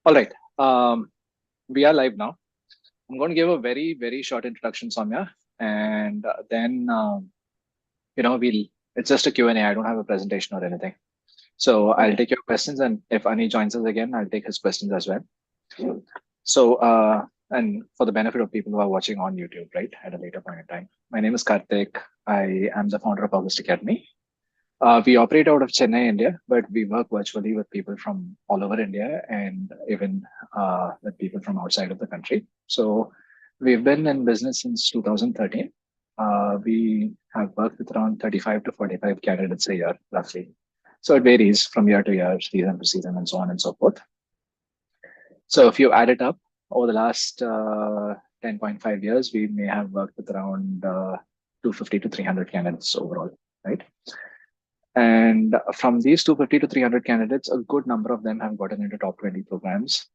All right. We are live now. I'm going to give a very, very short introduction, Soumya, and then we'll. It's just a Q&A. I don't have a presentation or anything. So I'll Okay. take your questions, and if Ani joins us again, I'll take his questions as well. So, and for the benefit of people who are watching on YouTube, right, at a later point in time, my name is Karthik. I am the founder of August Academy. We operate out of Chennai, India, but we work virtually with people from all over India and even with people from outside of the country. So we've been in business since 2013. We have worked with around 35 to 45 candidates a year, roughly. So it varies from year to year, season to season, and so on and so forth. So if you add it up over the last 10.5 years, we may have worked with around 250 to 300 candidates overall, right? And from these 250 to 300 candidates, a good number of them have gotten into top 20 programs,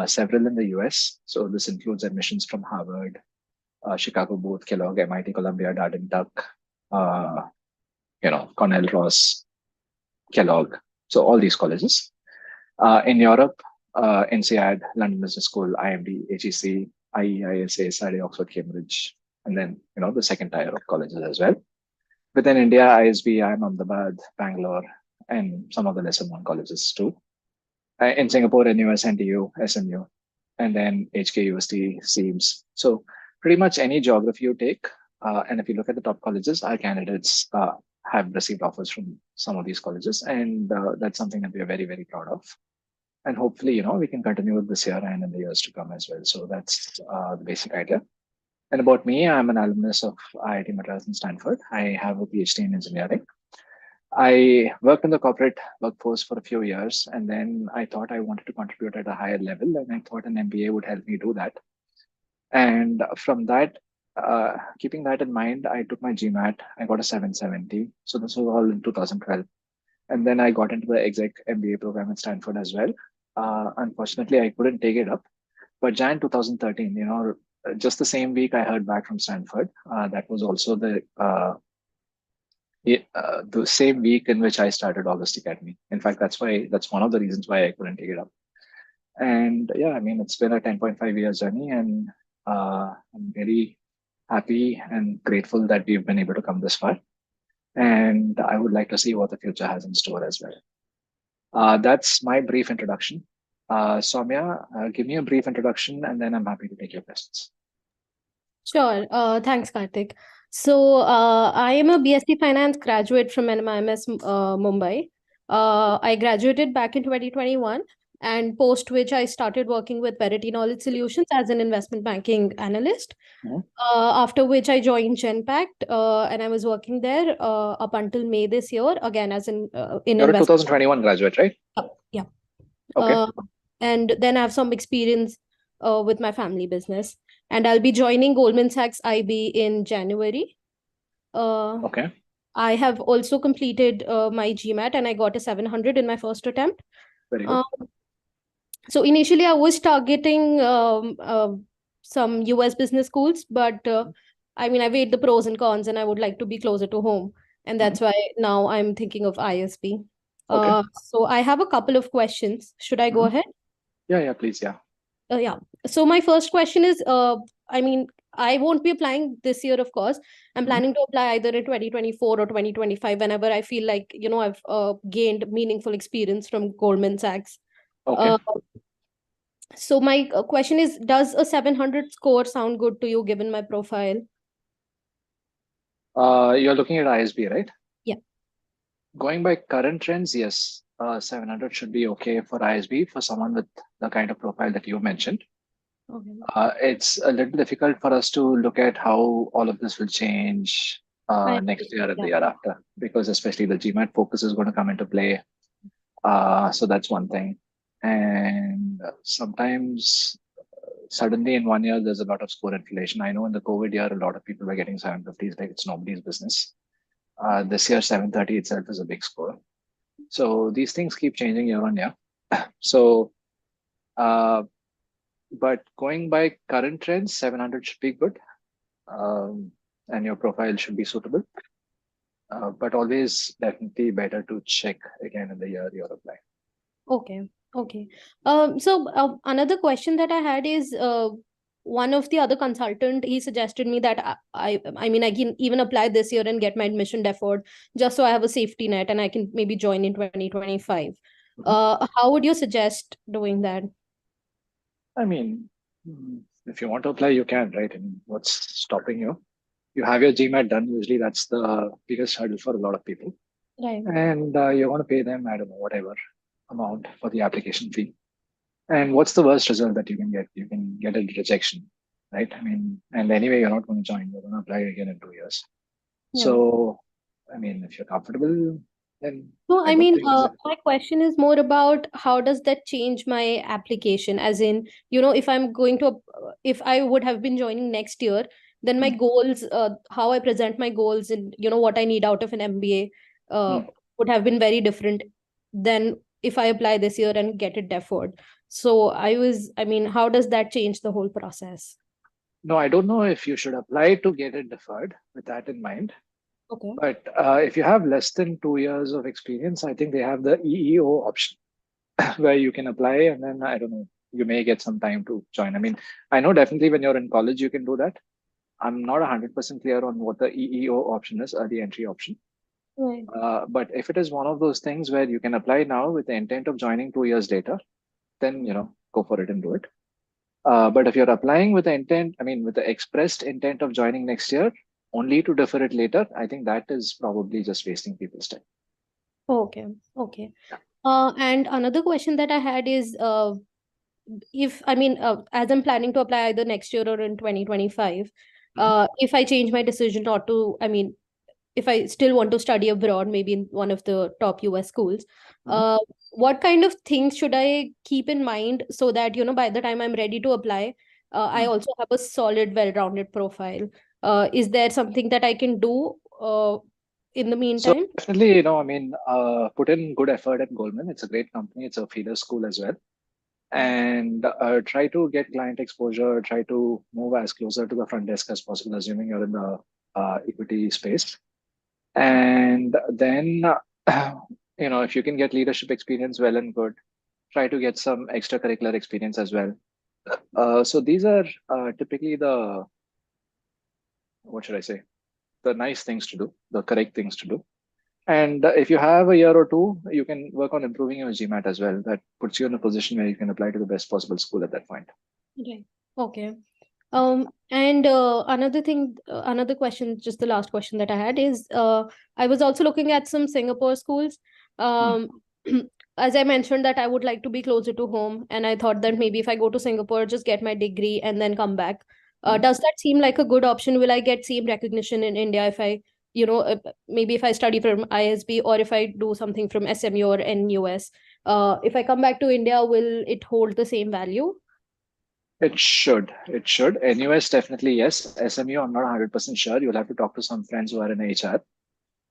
several in the US. So this includes admissions from Harvard, Chicago Booth, Kellogg, MIT, Columbia, Darden Duck, uh, Cornell, Ross, Kellogg. So all these colleges. In Europe, INSEAD, London Business School, IMD, HEC, IE, ISA, SADE, Oxford, Cambridge, and then, the second tier of colleges as well. Within India, ISB, IIM Ahmedabad, Bangalore, and some of the lesser known colleges too. In Singapore, NUS, NTU, SMU, and then HKUST, SEAMS. So pretty much any geography you take, and if you look at the top colleges, our candidates have received offers from some of these colleges, and that's something that we are very, very proud of. And hopefully, we can continue with this year and in the years to come as well. So that's the basic idea. And about me, I'm an alumnus of IIT Madras and Stanford. I have a PhD in engineering. I worked in the corporate workforce for a few years, and then I thought I wanted to contribute at a higher level, and I thought an MBA would help me do that. And from that, keeping that in mind, I took my GMAT. I got a 770. So this was all in 2012. And then I got into the exec MBA program at Stanford as well. Unfortunately, I couldn't take it up. But Jan 2013, just the same week I heard back from Stanford. That was also the same week in which I started August Academy. In fact, that's one of the reasons why I couldn't take it up. And yeah, I mean, it's been a 10.5 year journey, and I'm very happy and grateful that we've been able to come this far. And I would like to see what the future has in store as well. That's my brief introduction. Soumya, give me a brief introduction, and then I'm happy to take your questions. Sure. Thanks, Karthik. So, I am a BSc Finance graduate from NMIMS Mumbai. I graduated back in 2021, and post which I started working with Verity Knowledge Solutions as an investment banking analyst. Mhm. After which I joined Genpact, and I was working there up until May this year, again as in You're a investment. 2021 graduate, right? Yeah. Okay. Uh, and then I have some experience with my family business. And I'll be joining Goldman Sachs IB in January. Uh, Okay. I have also completed my GMAT and I got a 700 in my first attempt. Very good. Uh, so initially, I was targeting some US business schools, but I mean, I weighed the pros and cons and I would like to be closer to home. And Mhm. that's why now I'm thinking of ISB. Okay. So I have a couple of questions. Should I go Mhm. ahead? Yeah, yeah, please. Yeah. Yeah. So my first question is, I mean, I won't be applying this year, of course. I'm Mhm. planning to apply either in 2024 or 2025 whenever I feel like, I've gained meaningful experience from Goldman Sachs. Okay. Uh, so my question is, does a 700 score sound good to you given my profile? You're looking at ISB, right? Yeah. Going by current trends, yes, 700 should be okay for ISB for someone with the kind of profile that you mentioned. Okay. It's a little difficult for us to look at how all of this will change I next year and yeah. the year after, because especially the GMAT focus is going to come into play. So that's one thing. And sometimes suddenly in one year, there's a lot of score inflation. I know in the COVID year, a lot of people were getting 750s, like it's nobody's business. This year, 730 itself is a big score. So these things keep changing year on year. So, uh, but going by current trends, 700 should be good, um, and your profile should be suitable. But always definitely better to check again in the year you're applying. Okay. Okay. Another question that I had is one of the other consultant, he suggested me that I mean I can even apply this year and get my admission deferred just so I have a safety net and I can maybe join in 2025. Mhm. How would you suggest doing that? I mean, if you want to apply, you can, right? And what's stopping you? You have your GMAT done. Usually, that's the biggest hurdle for a lot of people. Right. And you want to pay them, I don't know, whatever amount for the application fee. And what's the worst result that you can get? You can get a rejection, right? I mean, and anyway, you're not going to join. You're going to apply again in 2 years. Yeah. So, I mean, if you're comfortable, then No, I I don't mean, think there's a. my question is more about how does that change my application? As in, if I'm going to, if I would have been joining next year, then my Hmm, goals, how I present my goals and, what I need out of an MBA, hmm. would have been very different than if I apply this year and get it deferred. So I mean, how does that change the whole process? No, I don't know if you should apply to get it deferred with that in mind. Okay. But if you have less than 2 years of experience, I think they have the EEO option where you can apply and then, I don't know, you may get some time to join. I mean, I know definitely when you're in college, you can do that. I'm not 100% clear on what the EEO option is, the entry option. Right. But if it is one of those things where you can apply now with the intent of joining 2 years later, then, go for it and do it. But if you're applying with the intent, I mean, with the expressed intent of joining next year, only to defer it later, I think that is probably just wasting people's time. Okay. Okay. And another question that I had is, if I mean, as I'm planning to apply either next year or in 2025, Mhm. if I change my decision not to, I mean, if I still want to study abroad, maybe in one of the top US schools, Mhm. what kind of things should I keep in mind so that, by the time I'm ready to apply, I Mhm. also have a solid, well-rounded profile? Is there something that I can do in the So meantime? definitely, I mean, put in good effort at Goldman. It's a great company. It's a feeder school as well. And try to get client exposure. Try to move as closer to the front desk as possible, assuming you're in the equity space. And then, if you can get leadership experience, well and good. Try to get some extracurricular experience as well. So these are typically the, what should I say, the nice things to do, the correct things to do. And if you have a year or two, you can work on improving your GMAT as well. That puts you in a position where you can apply to the best possible school at that point. Right. Okay. And another question, just the last question that I had is, I was also looking at some Singapore schools. Hmm. Um, as I mentioned that I would like to be closer to home, and I thought that maybe if I go to Singapore, just get my degree and then come back. Hmm. Does that seem like a good option? Will I get same recognition in India if I, maybe if I study from ISB or if I do something from SMU or NUS? If I come back to India, will it hold the same value? It should. It should. NUS definitely yes. SMU, I'm not 100% sure. You'll have to talk to some friends who are in HR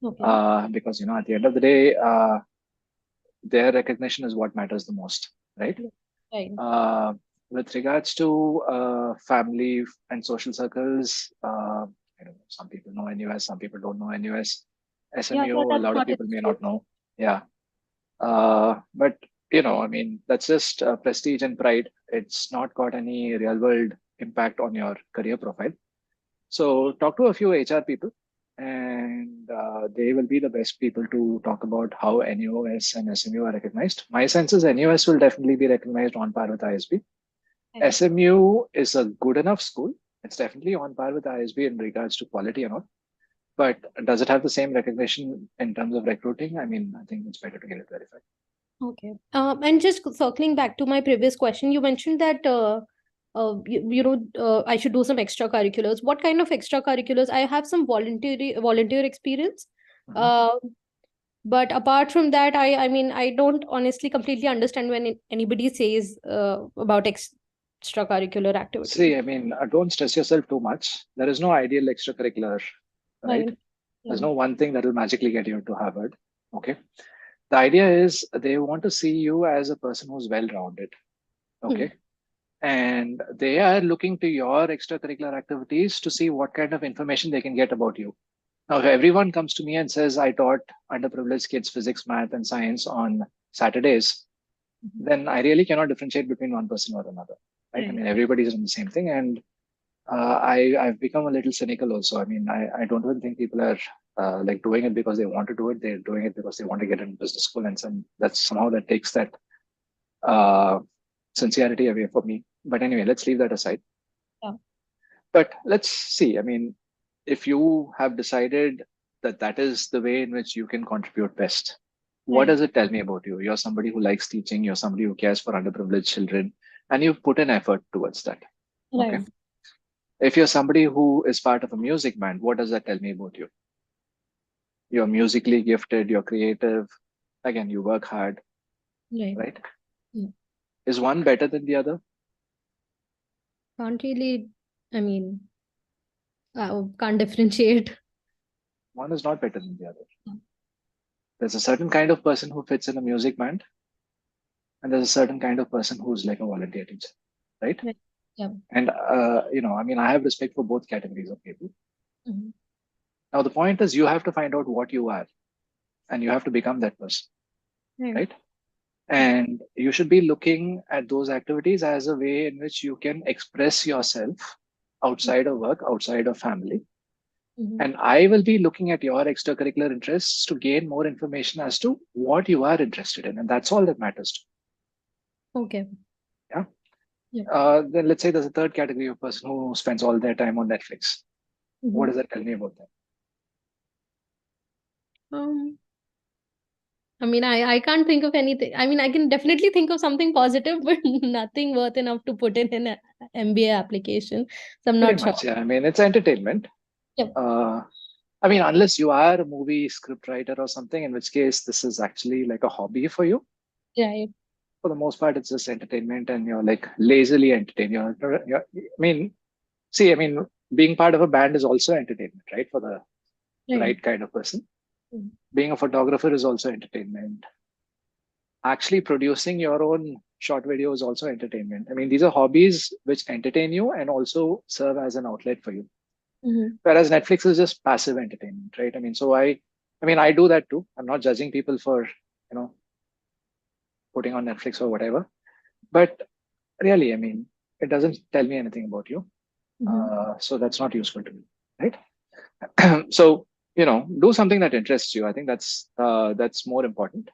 Okay. because at the end of the day, their recognition is what matters the most, right? Yeah. Right. Uh, with regards to family and social circles, I don't know. Some people know NUS, some people don't know NUS. Yeah, yeah, SMU, a that's lot of what people it's may true. not know. Yeah. But I mean, that's just prestige and pride. It's not got any real world impact on your career profile. So talk to a few HR people, and they will be the best people to talk about how NUS and SMU are recognized. My sense is NUS will definitely be recognized on par with ISB. Right. SMU is a good enough school. It's definitely on par with ISB in regards to quality and all. But does it have the same recognition in terms of recruiting? I mean, I think it's better to get it verified. Okay. And just circling back to my previous question, you mentioned that I should do some extracurriculars. What kind of extracurriculars? I have some volunteer experience. Mhm. Uh, but apart from that, I mean, I don't honestly completely understand when anybody says about extracurricular activities. See, I mean, don't stress yourself too much. There is no ideal extracurricular, right? Right. There's Yeah. no one thing that will magically get you into Harvard. Okay. The idea is they want to see you as a person who's well rounded. Hmm. Okay. And they are looking to your extracurricular activities to see what kind of information they can get about you. Now, if everyone comes to me and says, I taught underprivileged kids physics, math, and science on Saturdays, then I really cannot differentiate between one person or another, right? I Right. mean, everybody's doing the same thing, and I've become a little cynical also. I mean, I don't even think people are like doing it because they want to do it. They're doing it because they want to get into business school, and that's somehow that takes that uh, sincerity away from me. But anyway, let's leave that aside. Yeah. But let's see. I mean, if you have decided that that is the way in which you can contribute best, what Right. does it tell me about you? You're somebody who likes teaching. You're somebody who cares for underprivileged children, and you've put an effort towards that. Okay. Right. If you're somebody who is part of a music band, what does that tell me about you? You're musically gifted, you're creative. Again, you work hard, Right. right? Yeah. Is one better than the other? Can't really, I mean, can't differentiate. One is not better than the other. There's a certain kind of person who fits in a music band, and there's a certain kind of person who's like a volunteer teacher, right? Right. Yeah. And I mean, I have respect for both categories of people. Mhm. Now, the point is, you have to find out what you are, and you have to become that person, Right. right? And you should be looking at those activities as a way in which you can express yourself outside of work, outside of family. Mhm. And I will be looking at your extracurricular interests to gain more information as to what you are interested in. And that's all that matters to Okay. me. Yeah. Yeah. Then let's say there's a third category of person who spends all their time on Netflix. What Mhm. does that tell me about them? Um, I mean, I can't think of anything. I mean, I can definitely think of something positive, but nothing worth enough to put in an MBA application. So I'm Pretty not sure. much. Yeah. I mean, it's entertainment. Yep. Uh, I mean, unless you are a movie script writer or something, in which case this is actually like a hobby for you. Right. For the most part, it's just entertainment and you're like lazily entertained. I mean, see, I mean, being part of a band is also entertainment, right? For the Right. right kind of person. Mhm. Being a photographer is also entertainment. Actually, producing your own short video is also entertainment. I mean, these are hobbies which entertain you and also serve as an outlet for you. Mhm. Whereas Netflix is just passive entertainment, right? I mean, I mean, I do that too. I'm not judging people for, putting on Netflix or whatever. But really, I mean, it doesn't tell me anything about you. Mhm. So that's not useful to me, right? So, do something that interests you. I think that's more important.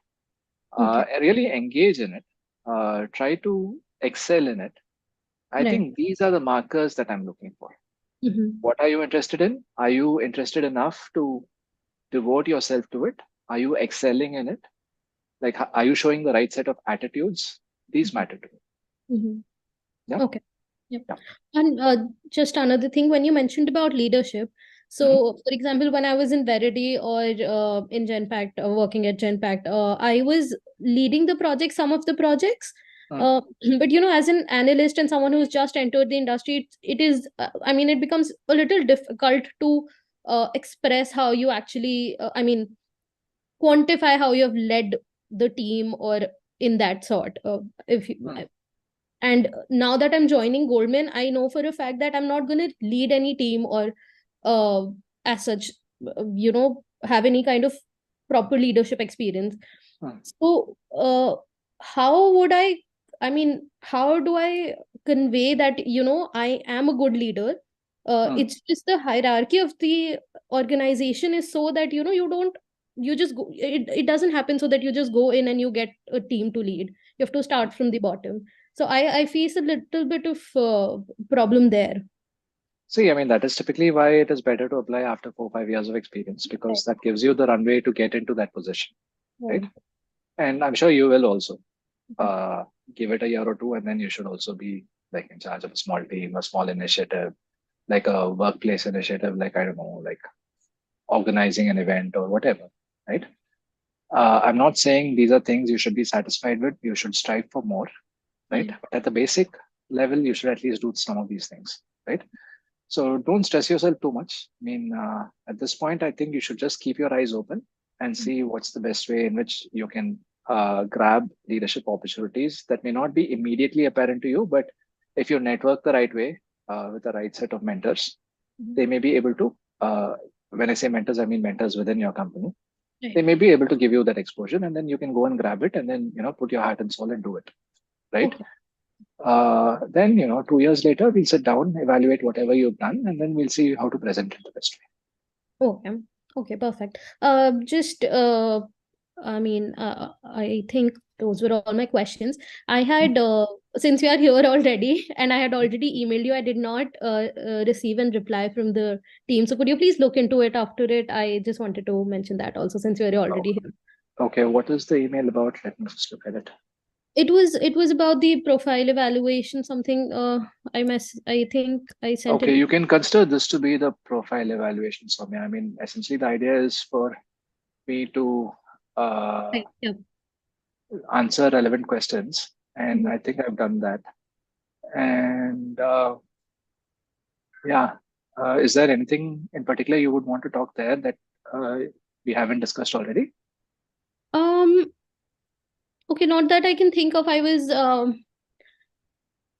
Okay. Really engage in it. Try to excel in it. I Right. think these are the markers that I'm looking for. Mhm. What are you interested in? Are you interested enough to devote yourself to it? Are you excelling in it? Like, are you showing the right set of attitudes? These matter to me. Mhm. Yeah. Okay. Yep. Yeah. And just another thing, when you mentioned about leadership, Mhm. so for example, when I was in Verity or in Genpact, working at Genpact, I was leading the project, some of the projects. Mm, Uh, but as an analyst and someone who's just entered the industry, it is, I mean, it becomes a little difficult to express how you actually, quantify how you have led the team or in that sort. If you, mm, and now that I'm joining Goldman, I know for a fact that I'm not going to lead any team or uh, as such, have any kind of proper leadership experience. mm, So how would I mean, how do I convey that I am a good leader? mm. It's just the hierarchy of the organization is so that you don't, you just go, it doesn't happen so that you just go in and you get a team to lead. You have to start from the bottom. So I face a little bit of problem there. See, I mean, that is typically why it is better to apply after 4 or 5 years of experience Right. because that gives you the runway to get into that position, right? Right. And I'm sure you will also Mhm. uh, give it a year or two, and then you should also be like in charge of a small team, a small initiative, like a workplace initiative, like I don't know, like organizing an event or whatever, right? I'm not saying these are things you should be satisfied with. You should strive for more, right? Right. But at the basic level, you should at least do some of these things, right? So don't stress yourself too much. I mean, at this point, I think you should just keep your eyes open and Mhm. see what's the best way in which you can grab leadership opportunities that may not be immediately apparent to you, but if you network the right way with the right set of mentors, Mhm. they may be able to. When I say mentors, I mean mentors within your company. they Right. may be able to give you that exposure, and then you can go and grab it, and then put your heart and soul and do it, right? Okay. Then 2 years later we'll sit down, evaluate whatever you've done, and then we'll see how to present it the best Okay. Okay, perfect. Just I mean, I think those were all my questions. I way. had, since you are here already, and I had already emailed you, I did not receive a reply from the team. So could you please look into it after it? I just wanted to mention that also, since you are Oh, already here. okay, what is the email about? Let me just look at it. It was about the profile evaluation, something. I think I sent Okay, it. you can consider this to be the profile evaluation, Soumya. I mean, essentially, the idea is for me to uh, Right. Yeah. answer relevant questions, and Mhm. I think I've done that. And yeah, is there anything in particular you would want to talk there that uh, we haven't discussed already? Um. Okay, not that I can think of. I was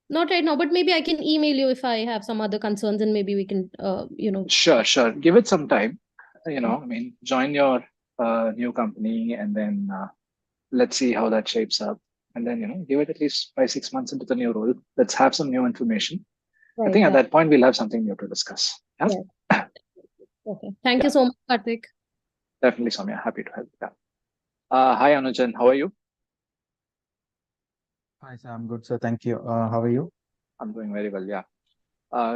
not right now, but maybe I can email you if I have some other concerns, and maybe we can, Sure, sure. Give it some time. Mhm. I mean, join your new company, and then let's see how that shapes up. And then, give it at least 5, 6 months into the new role. Let's have some new information. I Right, think at right. that point we'll have something new to discuss. Yeah, Yeah. Okay. Thank you yeah, so much, Karthik. definitely, Soumya. Happy to help. Yeah. Hi, Anujan. How are you? Hi, sir. I'm good, sir. Thank you. How are you? I'm doing very well. Yeah.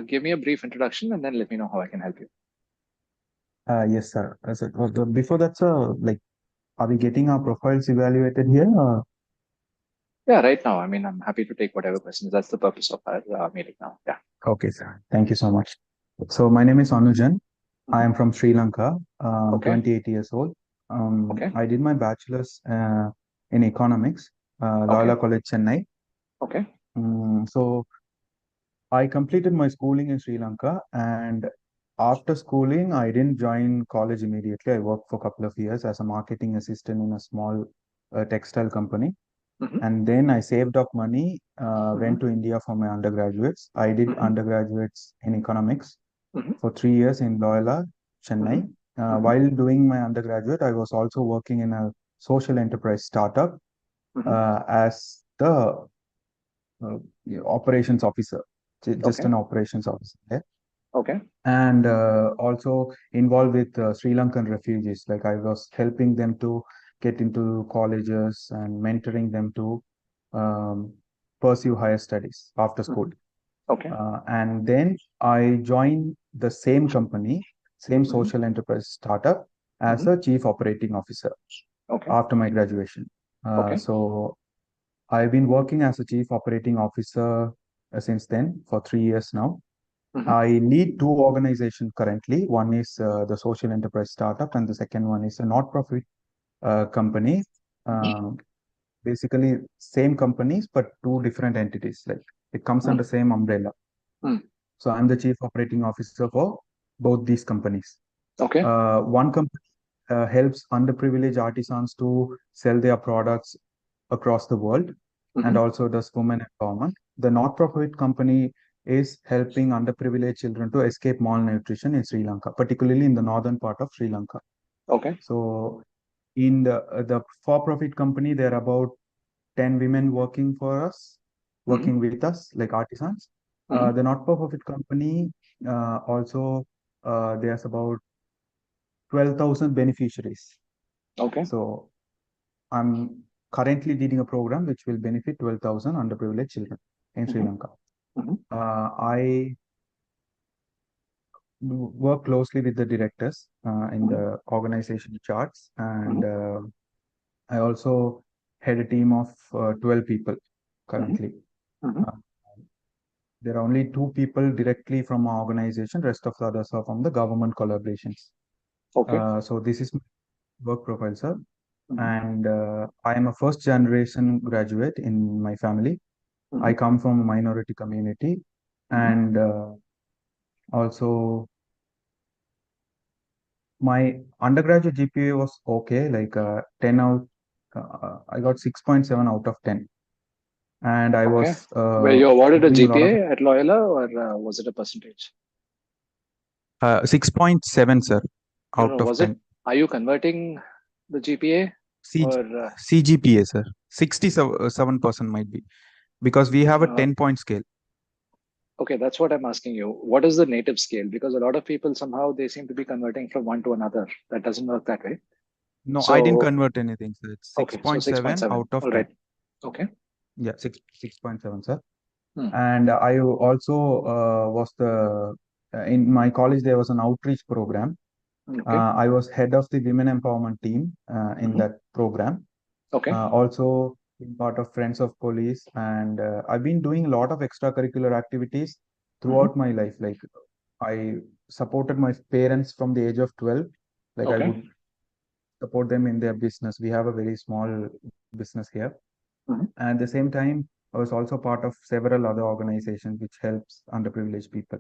Give me a brief introduction, and then let me know how I can help you. Yes, sir. Before that, sir, like, are we getting our profiles evaluated here? Yeah, right now. I mean, I'm happy to take whatever questions. That's the purpose of our meeting now. Yeah. Okay, sir. Thank you so much. So, my name is Anujan. I Hmm. am from Sri Lanka. Okay. 28 years old. Okay. I did my bachelor's in economics, Okay. Loyola College, Chennai. Okay. So, I completed my schooling in Sri Lanka, and after schooling, I didn't join college immediately. I worked for a couple of years as a marketing assistant in a small textile company. Hmm. And then I saved up money, Hmm. went to India for my undergraduates. I did Hmm. undergraduates in economics Hmm. for 3 years in Loyola, Hmm. Chennai. Hmm. While doing my undergraduate, I was also working in a social enterprise startup Hmm. as the operations officer, just Okay. an operations officer there. Okay. And also involved with Sri Lankan refugees. Like I was helping them to get into colleges and mentoring them to um, pursue higher studies after school. Hmm. Okay. And then I joined the same company, same Hmm. social enterprise startup as Hmm. a chief operating officer Okay. after my graduation. Okay. So I've been working as a chief operating officer since then for 3 years now. Hmm. I lead two organizations currently. One is the social enterprise startup, and the second one is a not-profit company. Um, Basically, same companies but two different entities. Like it comes Hmm. under same umbrella. Hmm. So I'm the chief operating officer for both these companies. Okay. One company helps underprivileged artisans to sell their products across the world and Hmm. also does women empowerment. The not-profit company is helping underprivileged children to escape malnutrition in Sri Lanka, particularly in the northern part of Sri Lanka. Okay. So in the for-profit company, there are about 10 women working for us, Hmm. working with us like artisans. Hmm. The not-for-profit company also there's about 12,000 beneficiaries. Okay. So I'm currently leading a program which will benefit 12,000 underprivileged children in Sri Hmm. Lanka. Hmm. I work closely with the directors in Hmm. the organization charts, Hmm. and I also head a team of 12 people Hmm. currently. Hmm. Uh, there are only two people directly from our organization, rest of the others are from the government collaborations. Okay. So this is my work profile, sir. Hmm. And I am a first generation graduate in my family. Hmm. I come from a minority community, Hmm. and also my undergraduate GPA was okay, like 10 out. I got 6.7 out of 10, and I Okay. was Were you awarded a doing a lot of GPA at Loyola, or was it a percentage? 6.7, sir, No, out no. of Was it? 10. Are you converting? the GPA CG, or CGPA, sir. 67% might be because we have a uh, 10-point scale. okay, that's what I'm asking you. What is the native scale? Because a lot of people somehow they seem to be converting from one to another. That doesn't work that way. No, I didn't So, convert anything, sir. It's okay, so 6.7 6.7. out of All 10. right. Okay. Yeah, 6.7, sir. Hmm. And I also was in my college, there was an outreach program. Okay. I was head of the women empowerment team in Mhm. that program. Okay. Also being part of Friends of Police, and I've been doing a lot of extracurricular activities Mhm. throughout my life. Like I supported my parents from the age of 12. Like I Okay. would support them in their business. We have a very small business here. Mhm. And at the same time, I was also part of several other organizations which helps underprivileged people.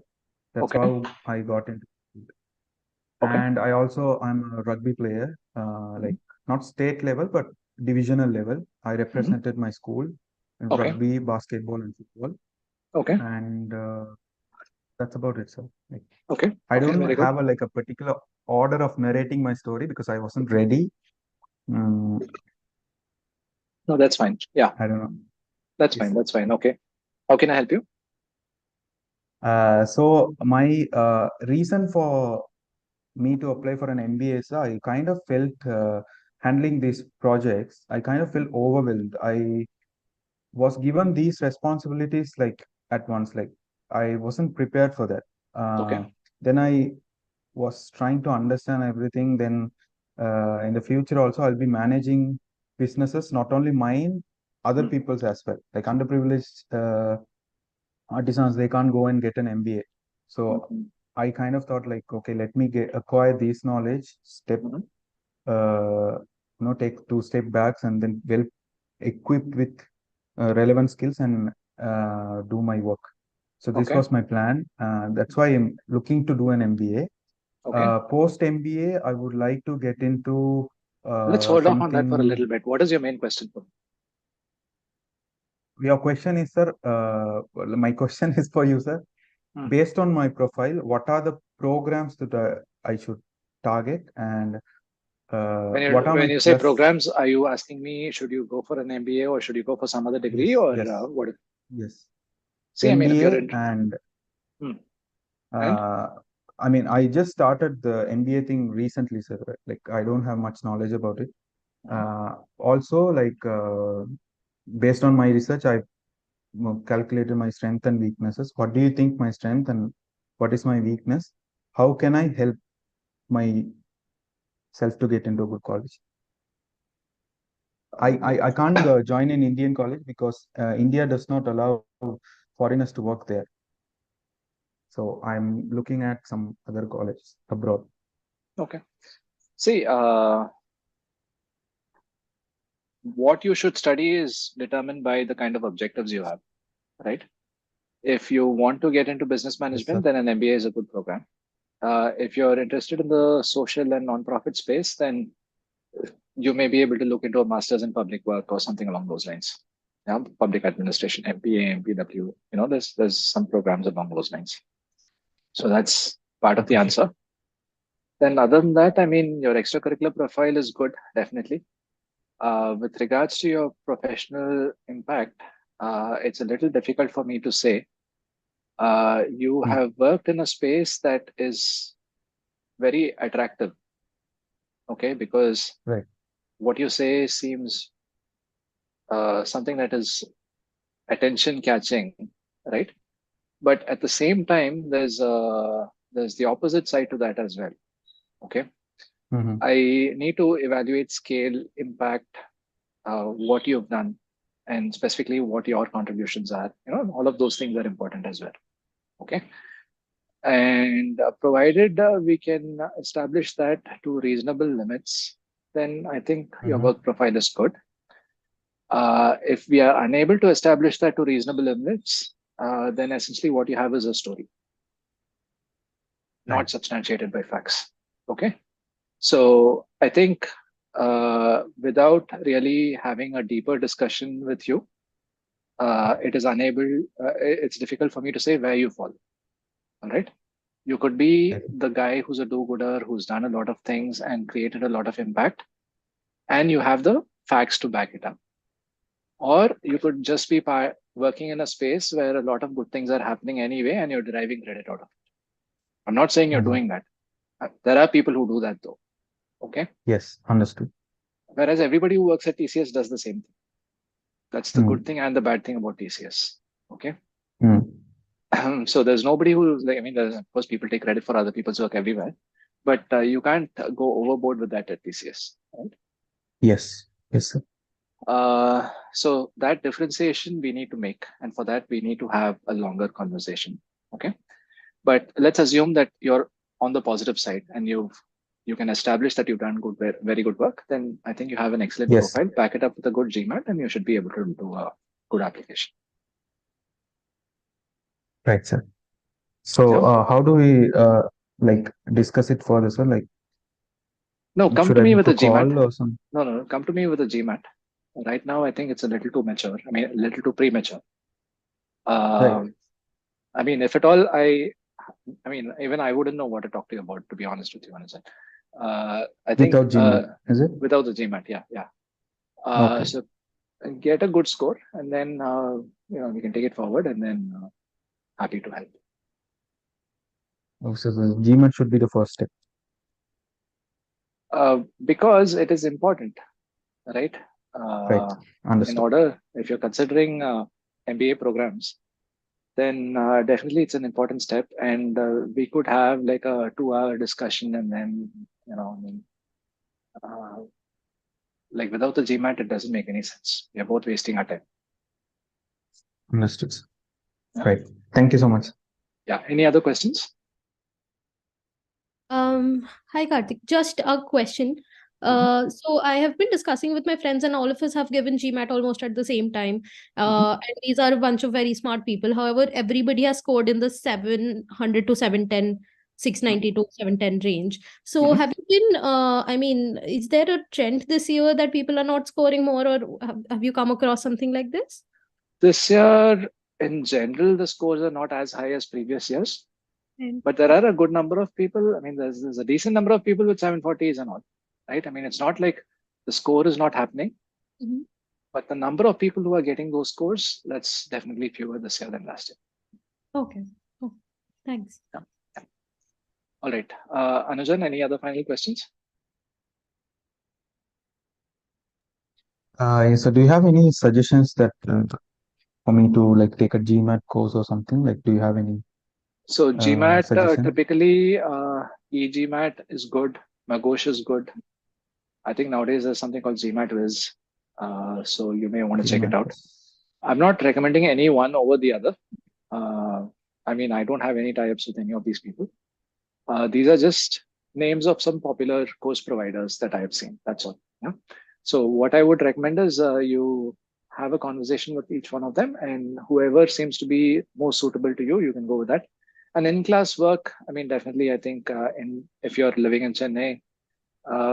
That's Okay. how I got into it. Okay. And I also I'm a rugby player, Mhm. like not state level but divisional level. I Mhm. represented my school in Okay. rugby, basketball, and football, Okay. and that's about it. So like Okay. I Okay. don't Very good. have a like a particular order of narrating my story because I wasn't ready. Mm, No, that's fine. Yeah, I don't know. that's fine. Yes. That's fine. Okay. How can I help you? So my reason for me to apply for an MBA is I kind of felt handling these projects, I kind of felt overwhelmed. I was given these responsibilities like at once, like I wasn't prepared for that. Okay. Then I was trying to understand everything. Then in the future also, I'll be managing businesses, not only mine, other Mm. people's as well. Like underprivileged artisans, they can't go and get an MBA. So Mhm. I kind of thought like, okay, let me acquire this knowledge, Mhm. uh, take two step backs and then well equipped with relevant skills and do my work. So this Okay. was my plan. That's why I'm looking to do an MBA. Okay. Post MBA, I would like to get into Let's hold off on that for a something. little bit. What is your main question for me? Your question is, sir. Well, my question is for you, sir. Hmm. Based on my profile, what are the programs that I should target, and what are When my you say plus? programs, are you asking me should you go for an MBA or should you go for some other degree Yes, or yes, what? yes. See, I mean, if you're MBA in, and hmm. And uh, I mean, I just started the MBA thing recently, sir. Like, I don't have much knowledge about it. Mhm. Also, like, based on my research, I calculated my strength and weaknesses. What do you think my strength and what is my weakness? How can I help myself to get into a good college? I can't join an Indian college because India does not allow foreigners to work there. So I'm looking at some other colleges abroad. Okay. See, what you should study is determined by the kind of objectives you have, right? If you want to get into business Yes, sir. management, then an MBA is a good program. If you're interested in the social and non-profit space, then you may be able to look into a master's in public work or something along those lines. Yeah, public administration, MPA, MPW. There's some programs along those lines. So that's part of the Okay, sir. answer. Then, other than that, I mean, your extracurricular profile is good, definitely. With regards to your professional impact, it's a little difficult for me to say. You Hmm. have worked in a space that is very attractive, okay? Because Right. what you say seems something that is attention catching, right? But at the same time, there's the opposite side to that as well. Okay, Mm-hmm. I need to evaluate scale, impact, what you've done, and specifically what your contributions are. All of those things are important as well. Okay, and provided we can establish that to reasonable limits, then I think your Mm-hmm. work profile is good. If we are unable to establish that to reasonable limits, then essentially what you have is a story, Right. not substantiated by facts. Okay. So I think without really having a deeper discussion with you, it's difficult for me to say where you fall. All right. You could be Right. the guy who's a do gooder, who's done a lot of things and created a lot of impact. and you have the facts to back it up. Or you could just be working in a space where a lot of good things are happening anyway, and you're deriving credit out of it. I'm not saying you're Mhm. doing that. There are people who do that though. Okay. Yes, understood. Whereas everybody who works at TCS does the same thing. That's the good Mm. thing and the bad thing about TCS. Okay. Mm. So there's nobody who's like, I mean, of course, people take credit for other people's work everywhere, but you can't go overboard with that at TCS. Right? Yes, yes, sir. So that differentiation we need to make, and for that we need to have a longer conversation. Okay, but let's assume that you're on the positive side and you can establish that you've done good, very good work. Then I think you have an excellent Yes, profile. Back it up with a good GMAT, and you should be able to do a good application. right, sir. So, Yeah. how do we like discuss it further, sir? Like, No, come should to I me book with a a GMAT. call or some? No, come to me with a GMAT. Right now, I think it's a little too mature. I mean, a little too premature. Right, Um, I mean, if at all, I mean, even I wouldn't know what to talk to you about, to be honest with you, Anusha. I think without GMAT, is it? without the GMAT, yeah. Okay. So get a good score, and then we can take it forward, and then happy to help. Oh, so the GMAT should be the first step. Because it is important, right? Right, In understood. order, if you're considering MBA programs, then definitely it's an important step, and we could have like a 2 hour discussion, and then I mean, uh, like without the GMAT, it doesn't make any sense. We are both wasting our time. Understood, sir. Yeah. Right. Thank you so much. Yeah. Any other questions? Hi Karthik, just a question. Mhm, So I have been discussing with my friends, and all of us have given GMAT almost at the same time. mhm, And these are a bunch of very smart people. However, everybody has scored in the 700 to 710, six mhm, ninety to 710 range. So mhm. have you been, I mean, is there a trend this year that people are not scoring more, or have you come across something like this? This year, in general, the scores are not as high as previous years, Mm. but there are a good number of people. I mean, there's a decent number of people with 740s and all, right? I mean, it's not like the score is not happening, Mhm. but the number of people who are getting those scores, that's definitely fewer this year than last year. Okay. Oh, thanks. Yeah. Yeah. All right. Anujan, any other final questions? So do you have any suggestions that for me to like take a GMAT course or something? Like, do you have any So GMAT, suggestion? typically eGMAT is good. Magosh is good. I think nowadays there's something called GMAT Viz. So you may want to check it GMAT out. course. I'm not recommending any one over the other. Uh, I mean, I don't have any tie-ups with any of these people. These are just names of some popular course providers that I have seen. That's all. Yeah. So what I would recommend is you have a conversation with each one of them, and whoever seems to be most suitable to you, you can go with that. And in-class work, I mean, definitely, I think in if you're living in Chennai,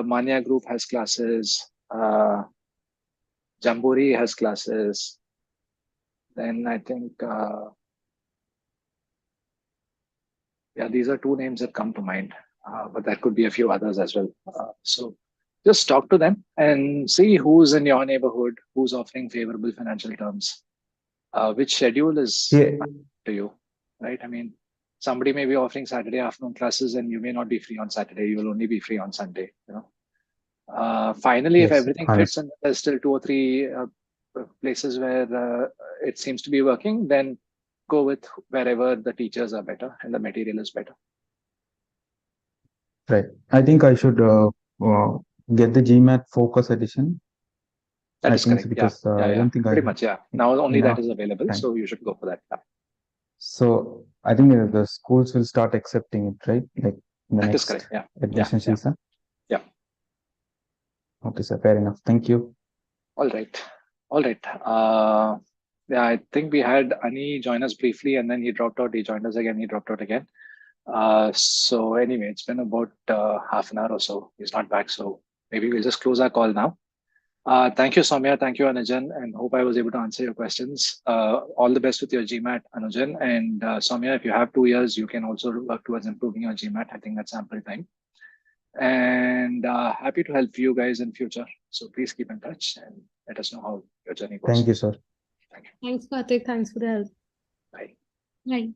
Manya Group has classes. Jamburi has classes. Then I think, yeah, these are two names that come to mind, but there could be a few others as well. So just talk to them and see who's in your neighborhood, who's offering favorable financial terms, which schedule is Yeah. to you, right? I mean, somebody may be offering Saturday afternoon classes and you may not be free on Saturday. You will only be free on Sunday, Finally, if Yes. everything fits Understood. and there's still two or three places where it seems to be working, then go with wherever the teachers are better and the material is better. Right. I think I should get the GMAT Focus Edition. That I is think so correct. Yeah, because yeah, I yeah. don't think I Pretty have much, yeah. Now only that enough is available, time. so you should go for that. Yeah. So I think the schools will start accepting it, right? Like in the That is next correct. Yeah, yeah, admission yeah, season. yeah. Okay, sir. Fair enough. Thank you. All right, all right. Yeah, I think we had Ani join us briefly, and then he dropped out. He joined us again. He dropped out again. So anyway, it's been about half an hour or so. He's not back, so maybe we'll just close our call now. Thank you, Soumya. Thank you, Anujan, and hope I was able to answer your questions. All the best with your GMAT, Anujan. And Soumya, if you have 2 years, you can also work towards improving your GMAT. I think that's ample time. and happy to help you guys in future. So please keep in touch and let us know how your journey goes. Thank you, sir. Thank you. Thanks, Karthik. Thanks for the help. Bye. Bye.